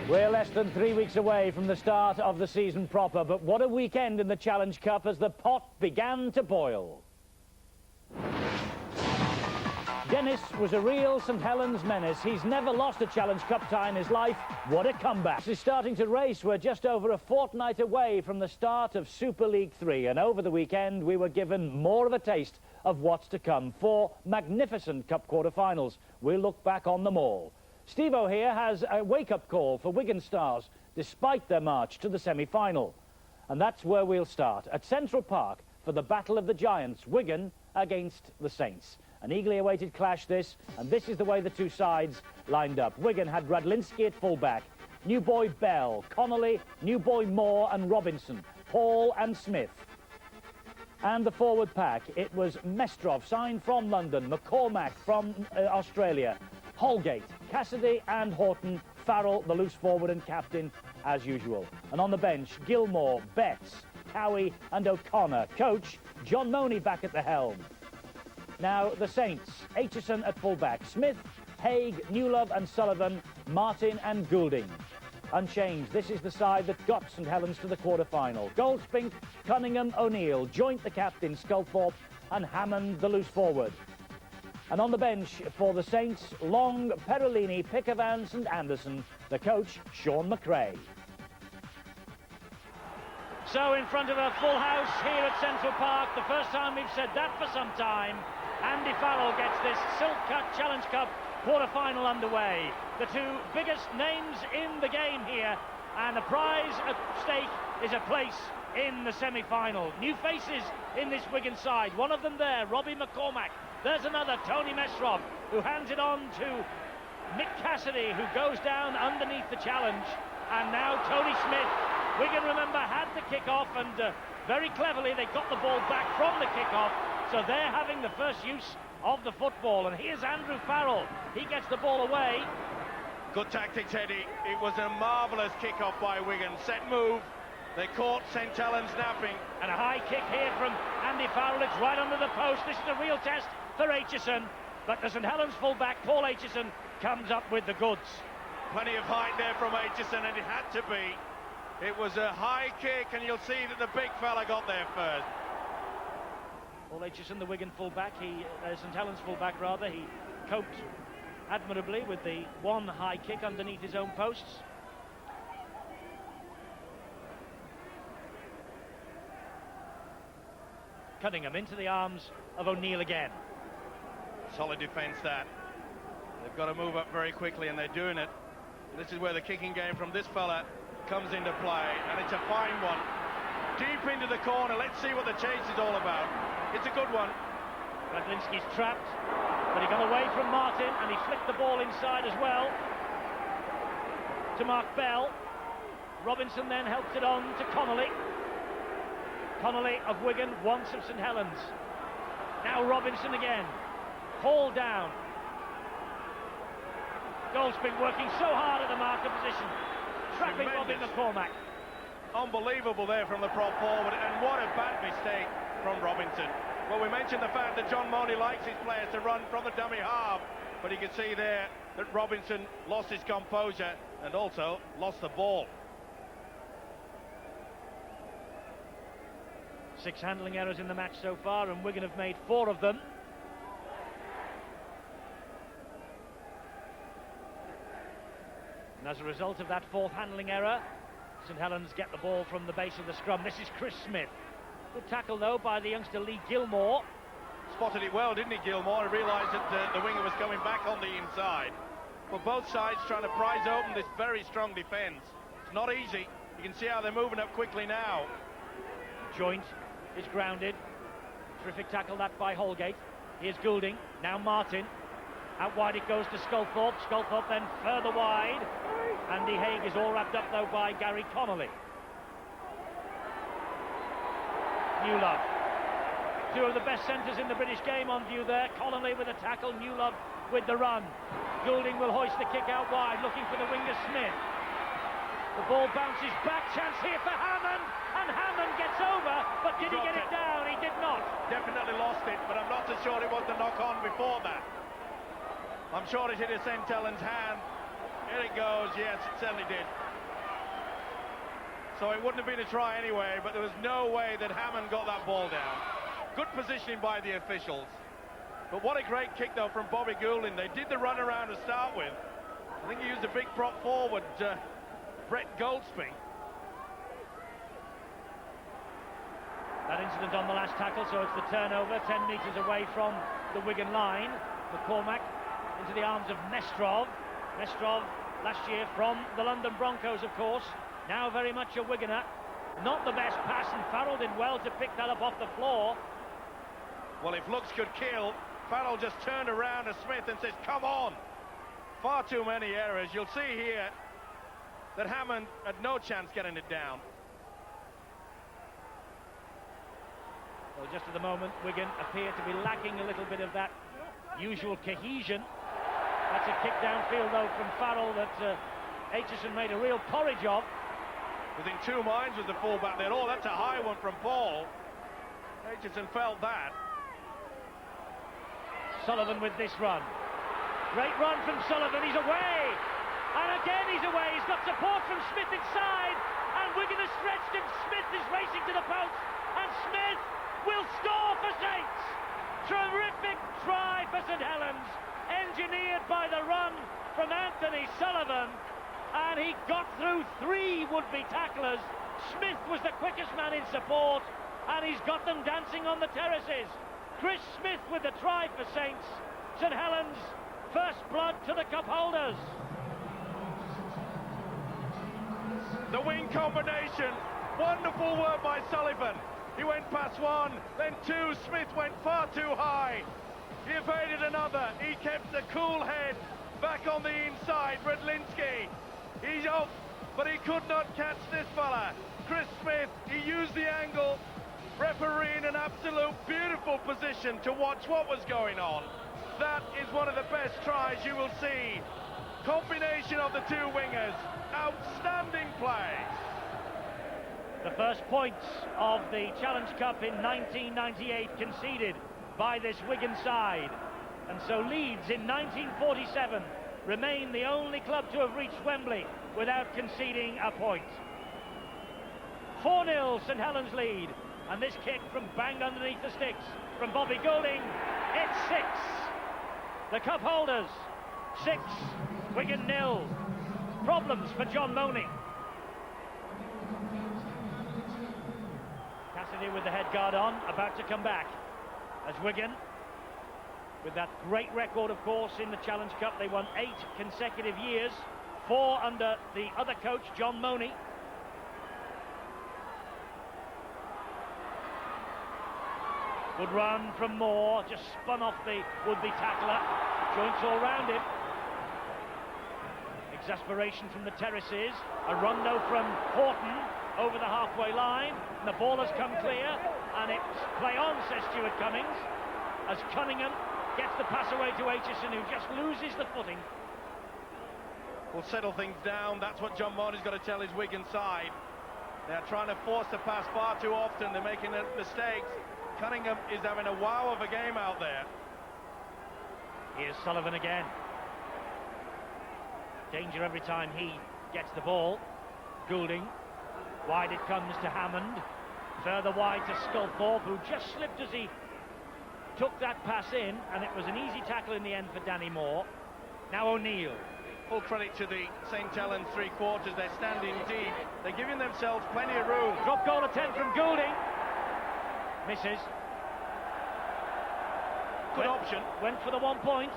We're less than 3 weeks away from the start of the season proper, but what a weekend in the Challenge Cup as the pot began to boil. Dennis was a real St Helens menace. He's never lost a Challenge Cup tie in his life. What a comeback. He's starting to race. We're just over a fortnight away from the start of Super League 3, and over the weekend we were given more of a taste of what's to come. 4 magnificent Cup quarter-finals. We'll look back on them all. Steve-O here has a wake-up call for Wigan stars, despite their march to the semi-final. And that's where we'll start, at Central Park, for the Battle of the Giants, Wigan against the Saints. An eagerly awaited clash this, and this is the way the two sides lined up. Wigan had Radlinski at full-back, new boy Bell, Connolly, new boy Moore and Robinson, Paul and Smith. And the forward pack, it was Mestrov, signed from London, McCormack from Australia, Holgate, Cassidy and Horton, Farrell, the loose forward and captain, as usual. And on the bench, Gilmore, Betts, Cowie and O'Connor. Coach, John Money back at the helm. Now, the Saints, Aitchison at full-back, Smith, Haig, Newlove and Sullivan, Martin and Goulding. Unchanged, this is the side that got St Helens to the quarter-final. Goldspink, Cunningham, O'Neill, Joint the captain, Sculthorpe and Hammond the loose forward. And on the bench for the Saints, Long, Perolini, Pickavans and Anderson. The coach, Sean McRae. So in front of a full house here at Central Park, the first time we've said that for some time, Andy Farrell gets this Silk-Cut Challenge Cup quarter-final underway. The two biggest names in the game here, and the prize at stake is a place in the semi-final. New faces in this Wigan side. One of them there, Robbie McCormack. There's another, Tony Mestrov, who hands it on to Mick Cassidy, who goes down underneath the challenge. And now Tony Smith. Wigan, remember, had the kick-off, and very cleverly they got the ball back from the kick-off. So they're having the first use of the football. And here's Andrew Farrell. He gets the ball away. Good tactics, Eddie. It was a marvellous kick-off by Wigan. Set move. They caught St Helens napping. And a high kick here from Andy Farrell. It's right under the post. This is a real test for Aitchison. But the St Helens full-back, Paul Aitchison, comes up with the goods. Plenty of height there from Aitchison, and it had to be. It was a high kick, and you'll see that the big fella got there first. Paul Aitchison, the Wigan full-back, St Helens full-back rather, he coped admirably with the one high kick underneath his own posts. Cunningham into the arms of O'Neill again. Solid defence that. They've got to move up very quickly, and they're doing it. This is where the kicking game from this fella comes into play, and it's a fine one. Deep into the corner. Let's see what the chase is all about. It's a good one. Radlinski's trapped, but he got away from Martin, and he flicked the ball inside as well to Mark Bell. Robinson then helped it on to Connolly. Connolly of Wigan, once of St Helens. Now Robinson again. Haul down. Goldspink working so hard at the marker position. Trapping Robbie McCormack. Unbelievable there from the prop forward, and what a bad mistake from Robinson. Well, we mentioned the fact that John Money likes his players to run from the dummy half, but you can see there that Robinson lost his composure and also lost the ball. 6 handling errors in the match so far, and Wigan have made 4 of them. And as a result of that 4th handling error, St Helens get the ball from the base of the scrum. This is Chris Smith. Good tackle, though, by the youngster Lee Gilmore. Spotted it well, didn't he, Gilmore? He realised that the winger was coming back on the inside. But both sides trying to prise open this very strong defence. It's not easy. You can see how they're moving up quickly now. Joint is grounded. Terrific tackle that by Holgate. Here's Goulding. Now Martin. Out wide it goes to Sculthorpe. Sculthorpe then further wide. Andy Haig is all wrapped up, though, by Gary Connolly. Newlove. 2 of the best centres in the British game on view there. Connolly with a tackle, Newlove with the run. Goulding will hoist the kick out wide, looking for the winger Smith. The ball bounces back, chance here for Hammond, and Hammond gets over, but did he get it down? He did not. Definitely lost it, but I'm not so sure it was the knock-on before that. I'm sure it hit a St Helens hand, Here it goes. Yes, it certainly did. So it wouldn't have been a try anyway, but there was no way that Hammond got that ball down. Good positioning by the officials. But what a great kick, though, from Bobby Goulding. They did the run around to start with. I think he used a big prop forward, Brett Goldsby. That incident on the last tackle, so it's the turnover, 10 metres away from the Wigan line. McCormack into the arms of Nestrov. Nestrov, last year from the London Broncos, of course. Now very much a Wiganer. Not the best pass, and Farrell did well to pick that up off the floor. Well, if looks could kill, Farrell just turned around to Smith and says, come on. Far too many errors. You'll see here that Hammond had no chance getting it down. Well, just at the moment, Wigan appear to be lacking a little bit of that usual cohesion. That's a kick downfield, though, from Farrell that Aitchison made a real porridge of. Within 2 minds was the fullback there. Oh, that's a high one from Paul. Aitchison felt that. Sullivan with this run. Great run from Sullivan. He's away. And again he's away. He's got support from Smith inside. And Wigan has stretched him. Smith is racing to the post. And Smith will score for Saints. Terrific try for St Helens, engineered by the run from Anthony Sullivan, and he got through 3 would-be tacklers. Smith was the quickest man in support, and he's got them dancing on the terraces. Chris Smith with the try for Saints. St Helens, first blood to the cup holders. The wing combination, wonderful work by Sullivan. He went past 1, then 2. Smith went far too high. He evaded another. He kept the cool head back on the inside. Redlinski, he's off, but he could not catch this fella. Chris Smith, he used the angle. Referee in an absolute beautiful position to watch what was going on. That is one of the best tries you will see. Combination of the 2 wingers. Outstanding play. The first points of the Challenge Cup in 1998 conceded by this Wigan side. And so Leeds in 1947 remain the only club to have reached Wembley without conceding a point. 4-0 St Helens lead. And this kick from bang underneath the sticks from Bobby Goulding. It's 6. The cup holders 6, Wigan 0. Problems for John Money. Cassidy with the head guard on, about to come back. As Wigan, with that great record, of course, in the Challenge Cup, they won 8 consecutive years, 4 under the other coach, John Money. Good run from Moore, just spun off the would-be tackler. Joints all round him. Exasperation from the terraces. A run, though, from Horton over the halfway line. And the ball has come clear, and it's play on, says Stuart Cummings, as Cunningham gets the pass away to Aitchison, who just loses the footing. Will settle things down. That's what John Money's got to tell his Wigan side. They're trying to force the pass far too often. They're making mistakes. Cunningham is having a wow of a game out there. Here's Sullivan again. Danger every time he gets the ball. Goulding. Wide it comes to Hammond. Further wide to Sculthorpe, who just slipped as he took that pass in, and it was an easy tackle in the end for Danny Moore. Now O'Neill. Full credit to the St Helens three-quarters. They're standing deep. They're giving themselves plenty of room. Drop goal attempt from Goulding. Misses. Good option. Went for the 1 point.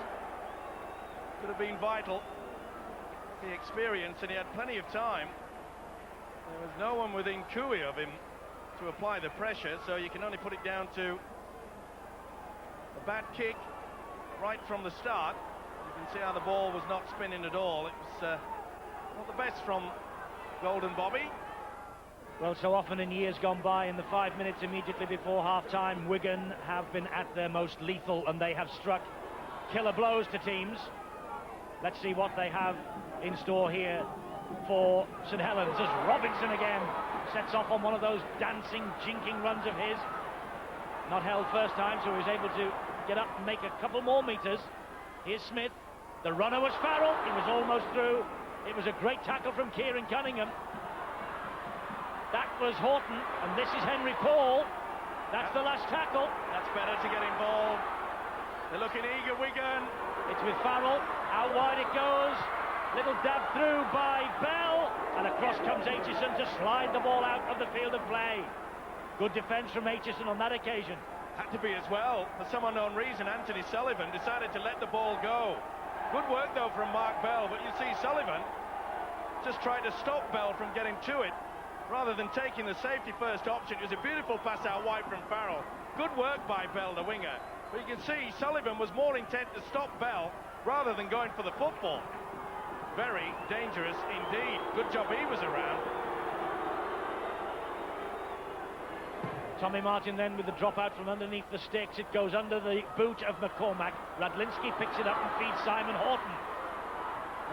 Could have been vital. The experience, and he had plenty of time. There was no one within cooey of him to apply the pressure, so you can only put it down to a bad kick right from the start. You can see how the ball was not spinning at all. It was not the best from Golden Bobby. Well, so often in years gone by, in the 5 minutes immediately before half-time, Wigan have been at their most lethal, and they have struck killer blows to teams. Let's see what they have in store here for St Helens, as Robinson again sets off on one of those dancing, jinking runs of his. Not held first time, so he was able to get up and make a couple more meters. Here's Smith. The runner was Farrell. He was almost through. It was a great tackle from Kieran Cunningham. That was Horton, and this is Henry Paul. That's the last tackle. That's better to get involved. They're looking eager, Wigan. It's with Farrell. Out wide it goes. Little dab through by Bell, and across comes Aitchison to slide the ball out of the field of play. Good defence from Aitchison on that occasion. Had to be as well. For some unknown reason, Anthony Sullivan decided to let the ball go. Good work, though, from Mark Bell, but you see Sullivan just tried to stop Bell from getting to it, rather than taking the safety-first option. It was a beautiful pass out wide from Farrell. Good work by Bell, the winger. But you can see Sullivan was more intent to stop Bell, rather than going for the football. Very dangerous indeed. Good job he was around. Tommy Martin then with the drop out from underneath the sticks. It goes under the boot of McCormack. Radlinski picks it up and feeds Simon Horton.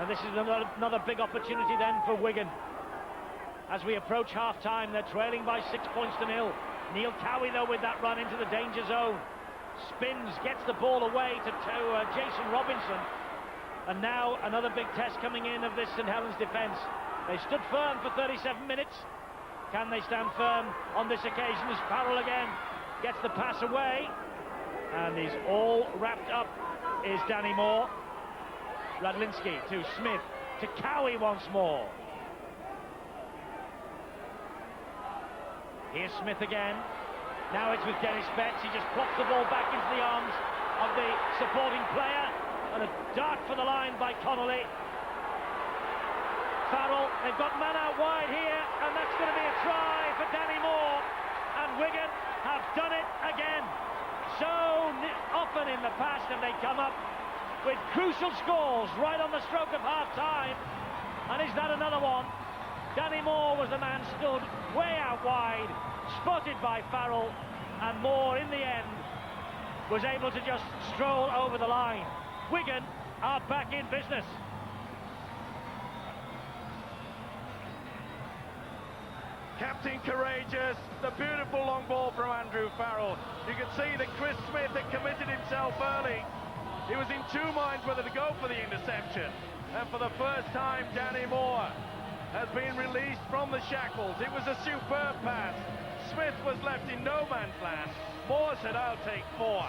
And this is another big opportunity then for Wigan. As we approach half-time, they're trailing by 6 points to 0. Neil Cowie, though, with that run into the danger zone. Spins, gets the ball away to Jason Robinson. And now another big test coming in of this St Helens defence. They stood firm for 37 minutes. Can they stand firm on this occasion as Farrell again gets the pass away? And he's all wrapped up, is Danny Moore. Radlinski to Smith, to Cowie once more. Here's Smith again. Now it's with Dennis Betts. He just plops the ball back into the arms of the supporting player. And a dart for the line by Connolly. Farrell, they've got man out wide here, and that's going to be a try for Danny Moore. And Wigan have done it again. So often in the past have they come up with crucial scores right on the stroke of half-time. And is that another one? Danny Moore was the man stood way out wide, spotted by Farrell, and Moore in the end was able to just stroll over the line. Wigan are back in business. Captain courageous, the beautiful long ball from Andrew Farrell. You can see that Chris Smith had committed himself early. He was in two minds whether to go for the interception. And for the first time, Danny Moore has been released from the shackles. It was a superb pass. Smith was left in no man's land. Moore said, "I'll take 4."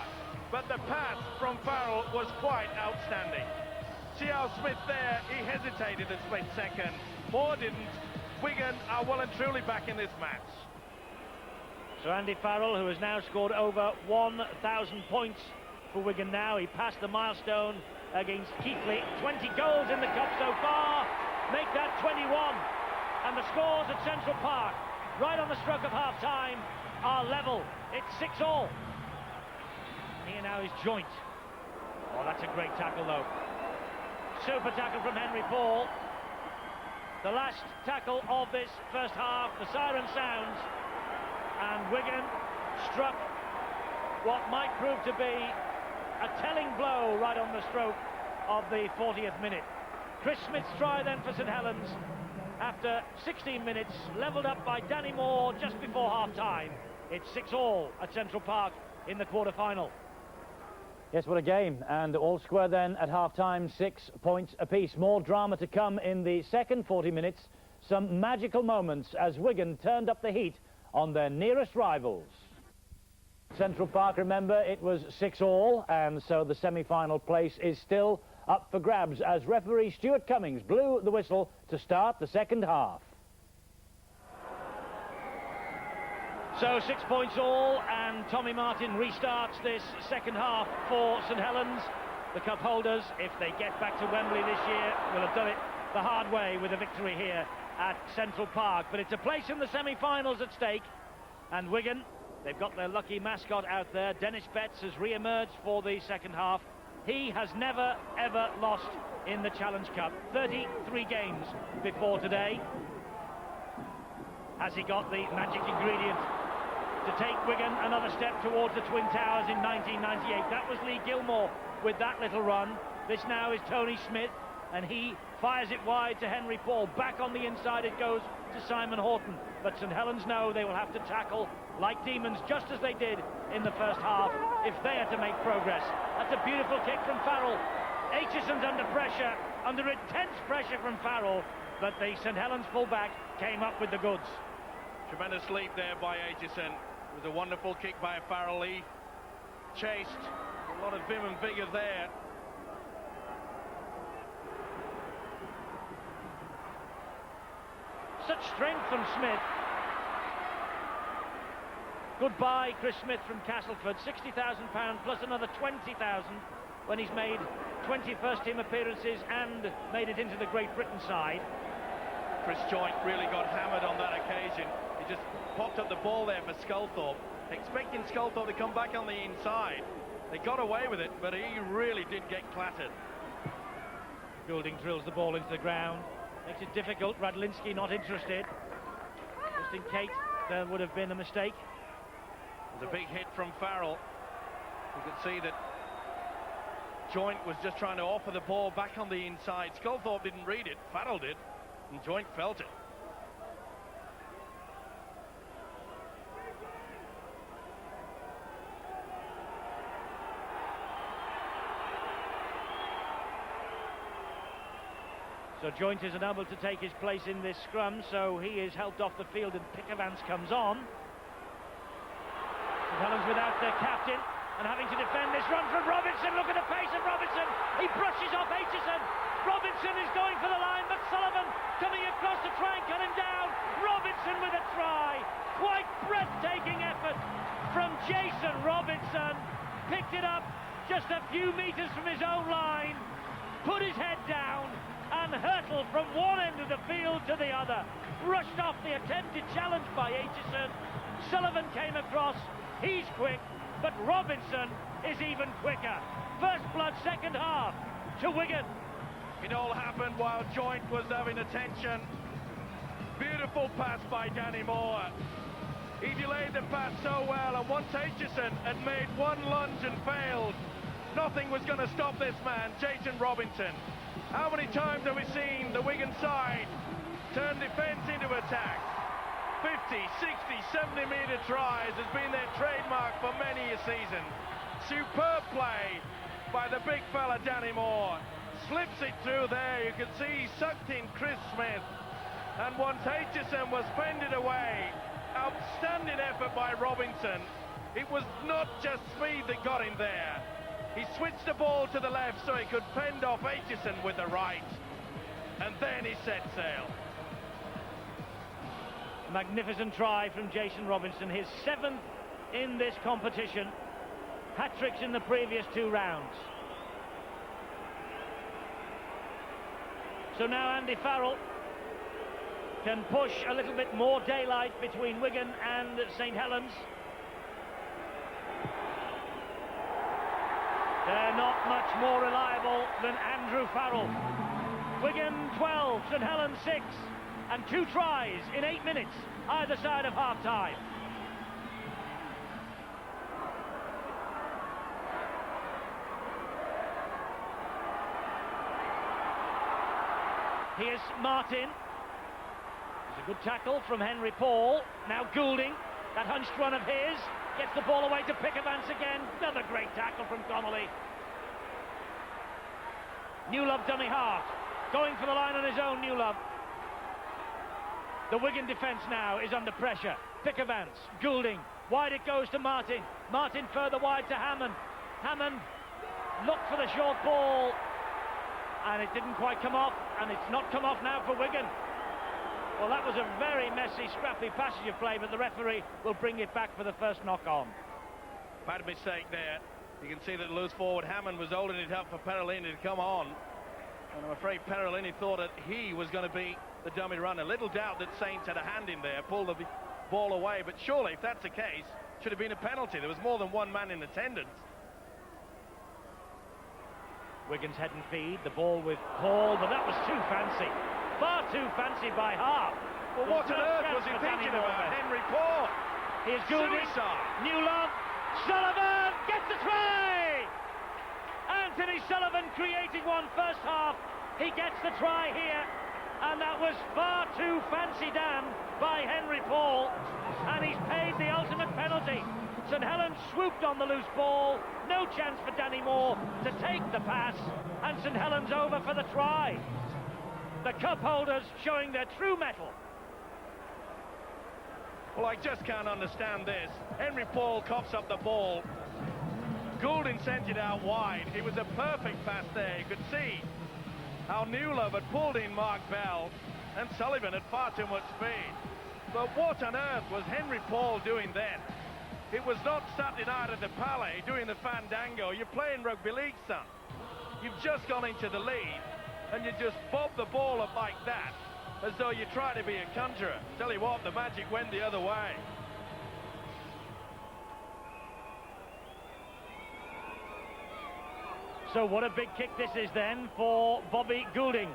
But the pass from Farrell was quite outstanding. See how Smith there, he hesitated a split second. Moore didn't. Wigan are well and truly back in this match. So Andy Farrell, who has now scored over 1,000 points for Wigan now. He passed the milestone against Keighley. 20 goals in the cup so far. Make that 21. And the scores at Central Park, right on the stroke of half-time, are level. It's 6-all. Here now is Joint. Oh, that's a great tackle, though. Super tackle from Henry Paul. The last tackle of this first half. The siren sounds. And Wigan struck what might prove to be a telling blow right on the stroke of the 40th minute. Chris Smith's try then for St Helens after 16 minutes, levelled up by Danny Moore just before half-time. It's 6-all at Central Park in the quarter-final. Yes, what a game, and all square then at half-time, 6 points apiece. More drama to come in the second 40 minutes. Some magical moments as Wigan turned up the heat on their nearest rivals. Central Park, remember, it was 6-all, and so the semi-final place is still up for grabs as referee Stuart Cummings blew the whistle to start the second half. So 6 points all, and Tommy Martin restarts this second half for St Helens. The cup holders, if they get back to Wembley this year, will have done it the hard way with a victory here at Central Park. But it's a place in the semi-finals at stake, and Wigan, they've got their lucky mascot out there. Dennis Betts has re-emerged for the second half. He has never, ever lost in the Challenge Cup. 33 games before today. Has he got the magic ingredient to take Wigan another step towards the Twin Towers in 1998? That was Lee Gilmore with that little run. This now is Tony Smith, and he fires it wide to Henry Paul. Back on the inside it goes to Simon Horton. But St Helens know they will have to tackle like demons, just as they did in the first half, if they are to make progress. That's a beautiful kick from Farrell. Aitchison's under pressure. under intense pressure from Farrell, but the St Helens fullback came up with the goods. Tremendous leap there by Aitchison. It was a wonderful kick by Farrell. He chased, a lot of vim and vigour there. Such strength from Smith. Goodbye, Chris Smith from Castleford. £60,000 plus another 20,000 when he's made 20 first-team appearances and made it into the Great Britain side. Chris Joint really got hammered on that occasion. He just popped up the ball there for Sculthorpe, expecting Sculthorpe to come back on the inside. They got away with it, but he really did get clattered. Goulding drills the ball into the ground. Makes it difficult. Radlinski not interested. Just in case there would have been a mistake. It was a big hit from Farrell. You could see that Joint was just trying to offer the ball back on the inside. Sculthorpe didn't read it, Farrell did, and Joint felt it. So Joint is unable to take his place in this scrum, so he is helped off the field and Pickavance comes on. St Helens without their captain and having to defend this run from Robinson. Look at the pace of Robinson. He brushes off Aitchison. Robinson is going for the line, but Sullivan coming across to try and cut him down. Robinson with a try. Quite breathtaking effort from Jason Robinson. Picked it up just a few metres from his own line. Put his head down and hurtled from one end of the field to the other. Rushed off the attempted challenge by Aitchison. Sullivan came across. He's quick, but Robinson is even quicker. First blood, second half to Wigan. It all happened while Joint was having attention. Beautiful pass by Danny Moore. He delayed the pass so well, and once Aitchison had made one lunge and failed, nothing was going to stop this man, Jason Robinson. How many times have we seen the Wigan side turn defence into attack? 50, 60, 70-metre tries has been their trademark for many a season. Superb play by the big fella Danny Moore. Slips it through there. You can see he sucked in Chris Smith. And once Aitchison was fended away, outstanding effort by Robinson. It was not just speed that got him there. He switched the ball to the left so he could fend off Aitchison with the right. And then he set sail. Magnificent try from Jason Robinson, his 7th in this competition. Hat-tricks in the previous 2 rounds. So now Andy Farrell can push a little bit more daylight between Wigan and St Helens. They're not much more reliable than Andrew Farrell. Wigan 12, St Helens 6, and 2 tries in 8 minutes, either side of half-time. Here's Martin. It's a good tackle from Henry Paul. Now Goulding, that hunched run of his. Gets the ball away to Pickavance again. Another great tackle from Connolly. Newlove dummy half. Going for the line on his own, Newlove. The Wigan defence now is under pressure. Pickavance, Goulding. Wide it goes to Martin. Martin further wide to Hammond. Hammond looked for the short ball. And it didn't quite come off. And it's not come off now for Wigan. Well, that was a very messy, scrappy passage of play, but the referee will bring it back for the first knock-on. Bad mistake there. You can see that loose forward Hammond was holding it up for Perolini to come on. And I'm afraid Perolini thought that he was going to be the dummy runner. Little doubt that Saints had a hand in there, pulled the ball away. But surely, if that's the case, should have been a penalty. There was more than one man in attendance. Wigan's head and feed, the ball with Paul, but that was too fancy. Far too fancy by half. Well, what on earth was he thinking about? Henry Paul. Here's Goulding. Newlove. Sullivan gets the try! Anthony Sullivan creating one first half. He gets the try here. And that was far too fancy done by Henry Paul. And he's paid the ultimate penalty. St Helens swooped on the loose ball. No chance for Danny Moore to take the pass. And St Helens over for the try. The cup holders showing their true mettle. Well, I just can't understand this. Henry Paul coughs up the ball. Goulding sent it out wide. It was a perfect pass there. You could see how Newlove had pulled in Mark Bell, and Sullivan had far too much speed. But what on earth was Henry Paul doing then? It was not Saturday night at the Palais doing the fandango. You're playing rugby league, son. You've just gone into the lead, and you just bob the ball up like that, as though you try to be a conjurer. Tell you what, the magic went the other way. So what a big kick this is then for Bobby Goulding.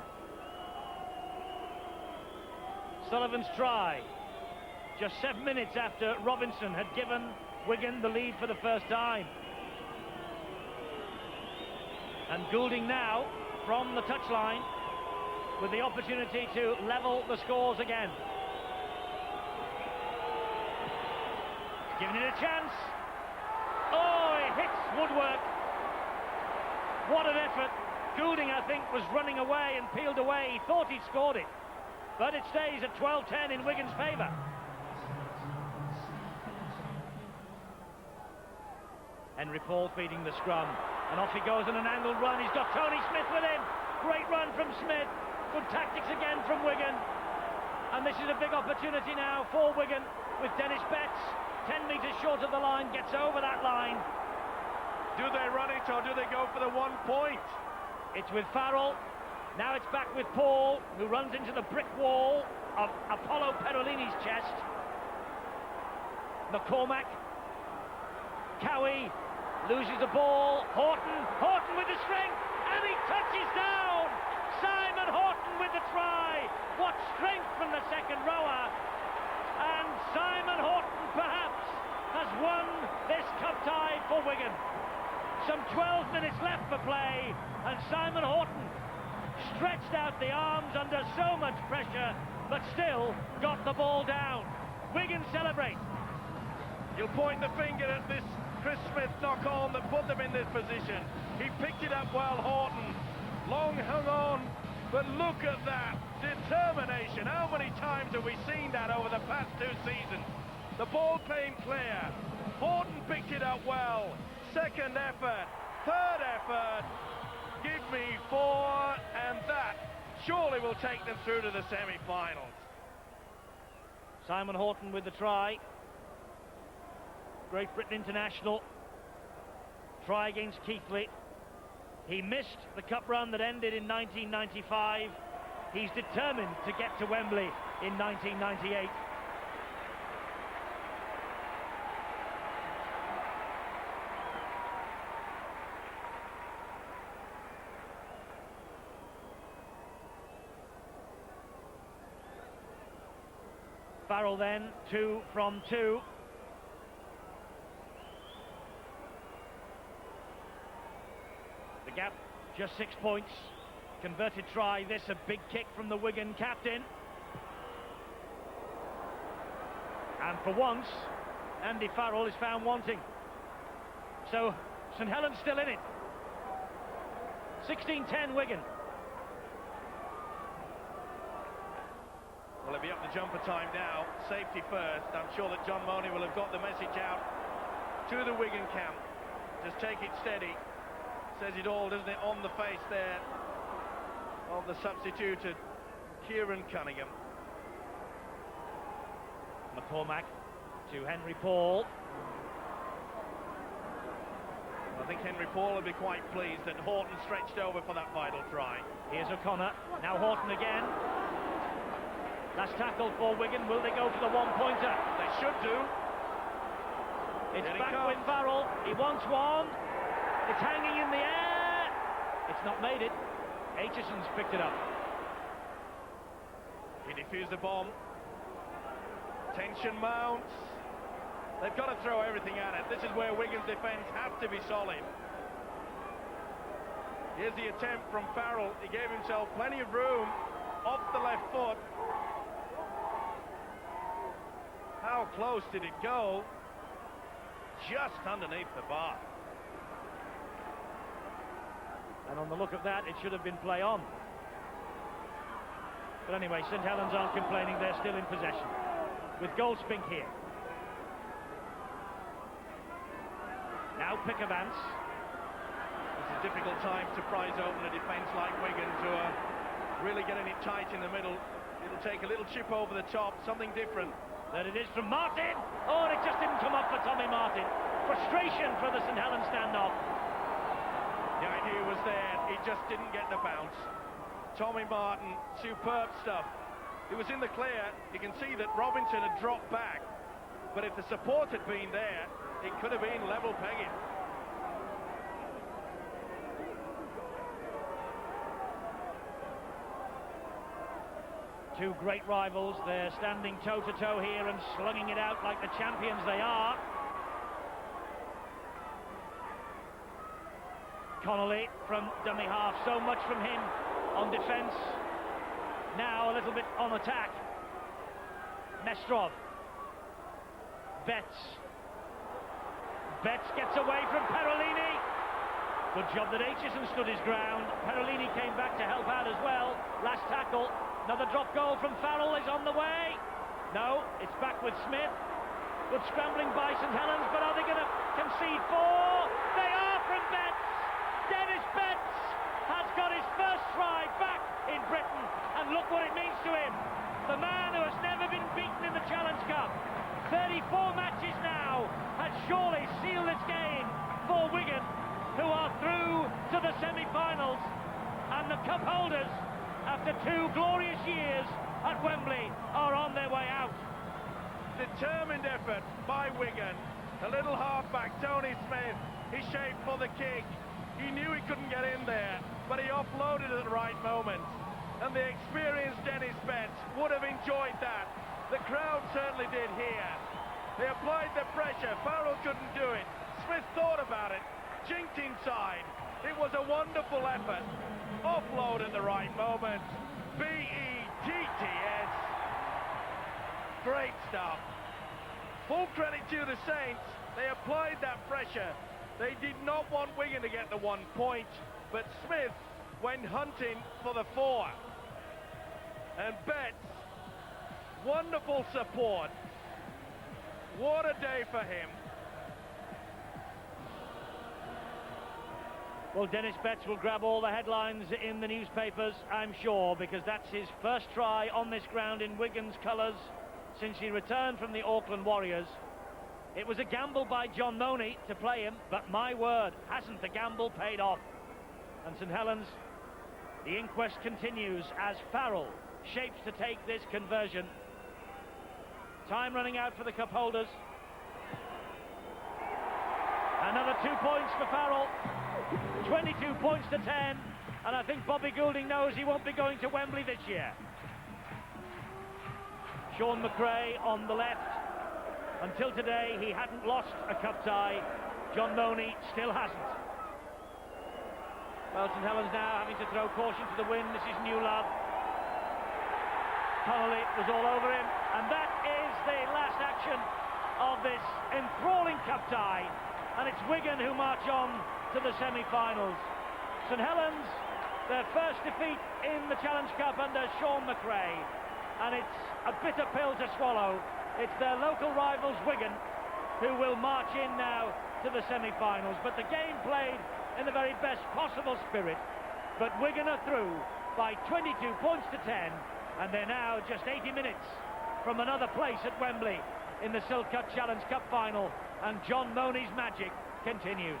Sullivan's try, just 7 minutes after Robinson had given Wigan the lead for the first time. And Goulding now, from the touchline, with the opportunity to level the scores again. Giving it a chance. Oh, it hits woodwork. What an effort. Goulding, I think, was running away and peeled away. He thought he'd scored it. But it stays at 12-10 in Wigan's favour. Henry Paul feeding the scrum. And off he goes on an angled run. He's got Tony Smith with him. Great run from Smith. Good tactics again from Wigan. And this is a big opportunity now for Wigan with Dennis Betts. 10 metres short of the line, gets over that line. Do they run it or do they go for the 1 point? It's with Farrell. Now it's back with Paul, who runs into the brick wall of Apollo Perolini's chest. McCormack. Cowie loses the ball. Horton with the strength, and he touches down. Simon Horton with the try. What strength from the second rower. And Simon Horton perhaps has won this cup tie for Wigan. Some 12 minutes left for play, and Simon Horton stretched out the arms under so much pressure, but still got the ball down. Wigan celebrate. You'll point the finger at this Chris Smith knock-on that put them in this position. He picked it up well, Horton. Long hung on, but look at that determination. How many times have we seen that over the past 2 seasons? The ball came clear. Horton picked it up well. Second effort, third effort, give me 4, and that surely will take them through to the semi-finals. Simon Horton with the try. Great Britain international. Try against Keighley. He missed the cup run that ended in 1995. He's determined to get to Wembley in 1998. Farrell then, 2 from 2. The gap, just 6 points. Converted try, this a big kick from the Wigan captain. And for once, Andy Farrell is found wanting. So, St Helens still in it. 16-10 Wigan. Well, it'll be up to jumper time now. Safety first. I'm sure that John Money will have got the message out to the Wigan camp. Just take it steady. Says it all, doesn't it, on the face there of the substituted Kieran Cunningham. McCormack to Henry Paul. I think Henry Paul will be quite pleased that Horton stretched over for that vital try. Here's O'Connor. Now Horton again. Last tackle for Wigan. Will they go for the 1-pointer? They should do. It's back with Farrell. He wants one. It's hanging in the air. It's not made it. Acheson's picked it up. He defused the bomb. Tension mounts. They've got to throw everything at it. This is where Wigan's defence has to be solid. Here's the attempt from Farrell. He gave himself plenty of room off the left foot. How close did it go? just underneath the bar. And on the look of that, it should have been play on. But anyway, St Helens aren't complaining, they're still in possession. With Goldspink here. Now Pickavance. It's a difficult time to prize open a defence like Wigan to really getting it tight in the middle. It'll take a little chip over the top, something different. There it is from Martin. Oh, and it just didn't come up for Tommy Martin. Frustration for the St Helens standoff. The idea was there, he just didn't get the bounce. Tommy Martin, superb stuff. It was in the clear. You can see that Robinson had dropped back, but if the support had been there, it could have been level pegging. Two great rivals, they're standing toe-to-toe here and slugging it out like the champions they are. Connolly from dummy half, so much from him on defence. Now a little bit on attack. Mestrov. Betts gets away from Perolini. Good job that Aitchison stood his ground. Perolini came back to help out as well. Last tackle. Another drop goal from Farrell is on the way. No, it's back with Smith. Good scrambling by St Helens, but are they going to concede four? They are from Betts. Dennis Betts has got his first try back in Britain, and look what it means to him. The man who has never been beaten in the Challenge Cup, 34 matches now, has surely sealed this game for Wigan, who are through to the semi-finals, and the cup holders, after 2 glorious years at Wembley, are on their way out. Determined effort by Wigan. A little halfback, Tony Smith, he shaped for the kick. He knew he couldn't get in there, but he offloaded at the right moment. And the experienced Dennis Betts would have enjoyed that. The crowd certainly did here. They applied the pressure, Farrell couldn't do it. Smith thought about it, jinked inside. It was a wonderful effort. Offload at the right moment. B-E-T-T-S. Great stuff. Full credit to the Saints. They applied that pressure. They did not want Wigan to get the 1 point, but Smith went hunting for the 4. And Betts, wonderful support. What a day for him. Well, Dennis Betts will grab all the headlines in the newspapers, I'm sure, because that's his first try on this ground in Wigan's colours since he returned from the Auckland Warriors. It was a gamble by John Money to play him, but my word, hasn't the gamble paid off? And St Helens, the inquest continues as Farrell shapes to take this conversion. Time running out for the cup holders. Another 2 points for Farrell. 22 points to 10, and I think Bobby Goulding knows he won't be going to Wembley this year. Sean McRae on the left. Until today, he hadn't lost a cup tie. John Money still hasn't. Well, St Helens now having to throw caution to the wind. This is Newlove. Connolly was all over him, and that is the last action of this enthralling cup tie. And it's Wigan who march on to the semi-finals. St Helens, their first defeat in the Challenge Cup under Sean McRae, and it's a bitter pill to swallow. It's their local rivals Wigan who will march in now to the semi-finals, but the game played in the very best possible spirit. But Wigan are through by 22 points to 10, and they're now just 80 minutes from another place at Wembley in the Silk-Cut Challenge Cup final, and John Money's magic continues.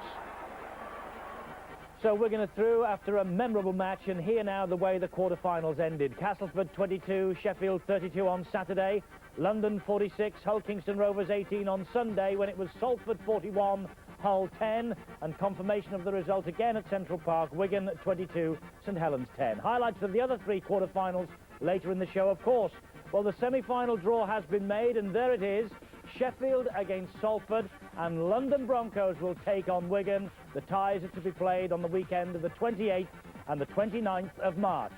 So Wigan are through after a memorable match, and here now the way the quarter-finals ended. Castleford 22, Sheffield 32 on Saturday, London 46, Hull Kingston Rovers 18 on Sunday, when it was Salford 41, Hull 10, and confirmation of the result again at Central Park, Wigan 22, St Helens 10. Highlights of the other 3 quarter-finals later in the show, of course. Well, the semi-final draw has been made, and there it is. Sheffield against Salford, and London Broncos will take on Wigan. The ties are to be played on the weekend of the 28th and the 29th of March.